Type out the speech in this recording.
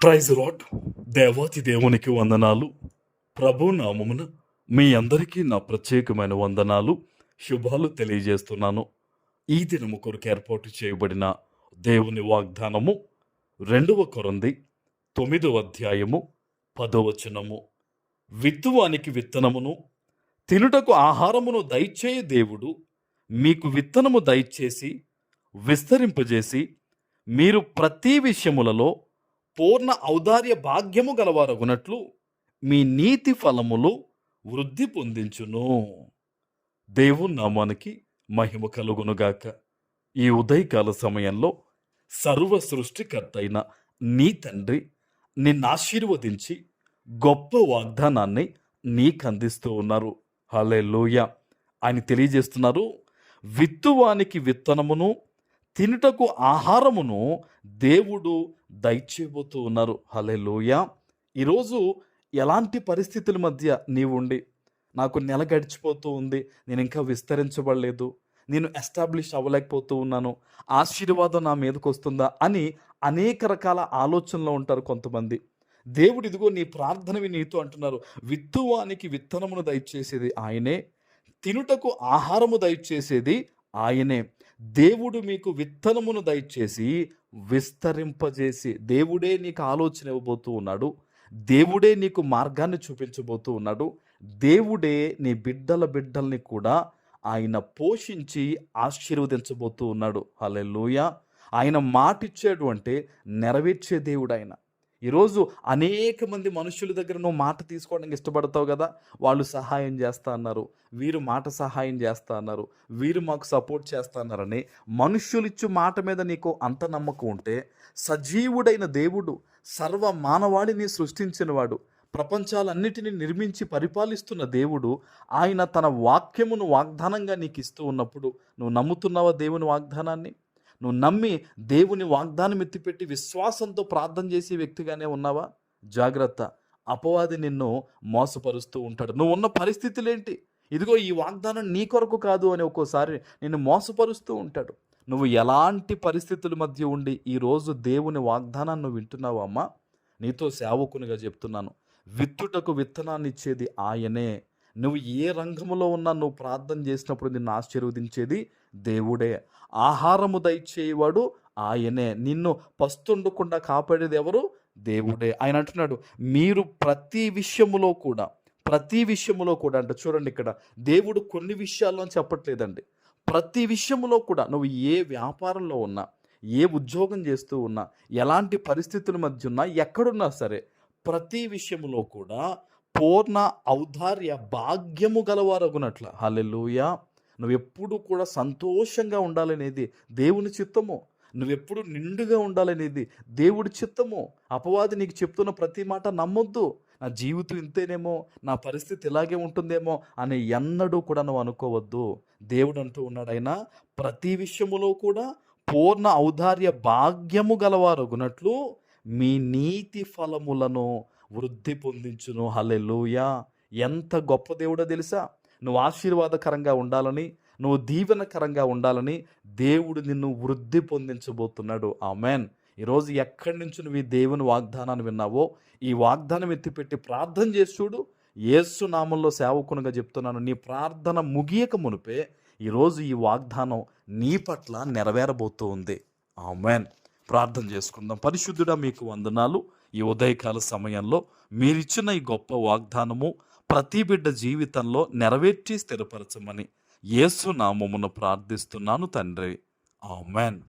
Praise lord. దేవాతి దేవునికి వందనాలు. ప్రభు నామమున మీ అందరికీ నా ప్రత్యేకమైన వందనాలు, శుభాలు తెలియజేస్తున్నాను. ఈ దినము కొరకు ఏర్పాటు చేయబడిన దేవుని వాగ్దానము 2 కొరింథీ 9వ అధ్యాయము 10వ వచనము. విత్తువానికి విత్తనమును, తినుటకు ఆహారమును దయచేయ దేవుడు మీకు విత్తనము దయచేసి విస్తరింపజేసి, మీరు ప్రతి విషయములలో పూర్ణ ఔదార్య భాగ్యము గలవారగునట్లు మీ నీతి ఫలములు వృద్ధి పొందించును. దేవుని నామానికి మహిమ కలుగునుగాక. ఈ ఉదయకాల సమయంలో సర్వ సృష్టికర్త అయిన నీ తండ్రి నిన్ను ఆశీర్వదించి గొప్ప వాగ్దానాన్ని నీకు అందిస్తూ ఉన్నారు. హల్లెలూయా. ఆయన తెలియజేస్తున్నారు, విత్తువానికి విత్తనమును, తినుటకు ఆహారమును దేవుడు దయచేయబోతూ ఉన్నారు. హల్లెలూయా. ఈరోజు ఎలాంటి పరిస్థితుల మధ్య నీవుండి, నాకు నెల గడిచిపోతూ ఉంది, నేను ఇంకా విస్తరించబడలేదు, నేను ఎస్టాబ్లిష్ అవ్వలేకపోతూ ఉన్నాను, ఆశీర్వాదం నా మీదకి వస్తుందా అని అనేక రకాల ఆలోచనలో ఉంటారు కొంతమంది. దేవుడు ఇదిగో నీ ప్రార్థనవి నీతో అంటున్నారు, విత్తువానికి విత్తనమును దయచేసేది ఆయనే, తినుటకు ఆహారము దయచేసేది ఆయనే. దేవుడు మీకు విత్తనమును దయచేసి విస్తరింపజేసి, దేవుడే నీకు ఆలోచన ఇవ్వబోతూ ఉన్నాడు, దేవుడే నీకు మార్గాన్ని చూపించబోతూ ఉన్నాడు, దేవుడే నీ బిడ్డల్ని కూడా ఆయన పోషించి ఆశీర్వదించబోతూ ఉన్నాడు. హల్లెలూయా. ఆయన మాటిచ్చాడు అంటే నెరవేర్చే దేవుడు ఆయన. ఈరోజు అనేక మంది మనుషుల దగ్గర నువ్వు మాట తీసుకోవడానికి ఇష్టపడతావు కదా. వాళ్ళు సహాయం చేస్తా అన్నారు, వీరు మాట సహాయం చేస్తా అన్నారు, వీరు మాకు సపోర్ట్ చేస్తా అన్నారని మనుష్యులిచ్చు మాట మీద నీకు అంత నమ్మకం ఉంటే, సజీవుడైన దేవుడు, సర్వ మానవాళిని సృష్టించినవాడు, ప్రపంచాలన్నిటినీ నిర్మించి పరిపాలిస్తున్న దేవుడు, ఆయన తన వాక్యమును వాగ్దానంగా నీకు ఇస్తూ ఉన్నప్పుడు నువ్వు నమ్ముతున్నావా దేవుని వాగ్దానాన్ని? నువ్వు నమ్మి దేవుని వాగ్దానం ఎత్తిపెట్టి విశ్వాసంతో ప్రార్థన చేసే వ్యక్తిగానే ఉన్నావా? జాగ్రత్త, అపవాది నిన్ను మోసపరుస్తూ ఉంటాడు. నువ్వు ఉన్న పరిస్థితులేంటి, ఇదిగో ఈ వాగ్దానం నీ కొరకు కాదు అని ఒక్కోసారి నిన్ను మోసపరుస్తూ ఉంటాడు. నువ్వు ఎలాంటి పరిస్థితుల మధ్య ఉండి ఈరోజు దేవుని వాగ్దానాన్ని నువ్వు వింటున్నావు అమ్మా? నీతో సేవకునిగా చెప్తున్నాను, విత్తుటకు విత్తనాన్ని ఇచ్చేది ఆయనే. నువ్వు ఏ రంగంలో ఉన్నా నువ్వు ప్రార్థన చేసినప్పుడు నిన్ను ఆశీర్వదించేది దేవుడే. ఆహారము దయచేయవాడు ఆయనే. నిన్ను పస్తుండకుండా కాపాడేది ఎవరు? దేవుడే. ఆయన అంటున్నాడు, మీరు ప్రతి విషయములో కూడా అంటే చూడండి, ఇక్కడ దేవుడు కొన్ని విషయాల్లో చెప్పట్లేదండి. ప్రతి విషయములో కూడా, నువ్వు ఏ వ్యాపారంలో ఉన్నా, ఏ ఉద్యోగం చేస్తూ ఉన్నా, ఎలాంటి పరిస్థితుల మధ్య ఉన్నా, ఎక్కడున్నా సరే, ప్రతి విషయములో కూడా పూర్ణ ఔదార్య భాగ్యము గలవారగునట్ల. హల్లెలూయా. నువ్వెప్పుడు కూడా సంతోషంగా ఉండాలనేది దేవుని చిత్తము. నువ్వెప్పుడు నిండుగా ఉండాలనేది దేవుడి చిత్తము. అపవాది నీకు చెప్తున్న ప్రతి మాట నమ్మొద్దు. నా జీవితం ఇంతేనేమో, నా పరిస్థితి ఇలాగే ఉంటుందేమో అని ఎన్నడూ కూడా నువ్వు అనుకోవద్దు. దేవుడు అంటూ ఉన్నాడు, ఆయన ప్రతి విషయములో కూడా పూర్ణ ఔదార్య భాగ్యము గలవారగునట్లు మీ నీతి ఫలములను వృద్ధి పొందించును. హల్లెలూయా. ఎంత గొప్ప దేవుడో తెలుసా? నువ్వు ఆశీర్వాదకరంగా ఉండాలని, నువ్వు దీవెనకరంగా ఉండాలని దేవుడు నిన్ను వృద్ధి పొందించబోతున్నాడు. ఆమెన్. ఈరోజు ఎక్కడి నుంచి నువ్వు ఈ దేవుని వాగ్దానాన్ని విన్నావో, ఈ వాగ్దానం ఎత్తిపెట్టి ప్రార్థన చేసి చూడు. యేసు నామంలో సేవకునిగా చెప్తున్నాను, నీ ప్రార్థన ముగియక మునిపే ఈరోజు ఈ వాగ్దానం నీ పట్ల నెరవేరబోతూ ఉంది. ఆమెన్. ప్రార్థన చేసుకుందాం. పరిశుద్ధుడా, మీకు వందనాలు. ఈ ఉదయకాల సమయంలో మీరిచ్చిన ఈ గొప్ప వాగ్దానము ప్రతి బిడ్డ జీవితంలో నెరవేర్చి స్థిరపరచమని యేసు నామమున ప్రార్థిస్తున్నాను తండ్రి. ఆమెన్.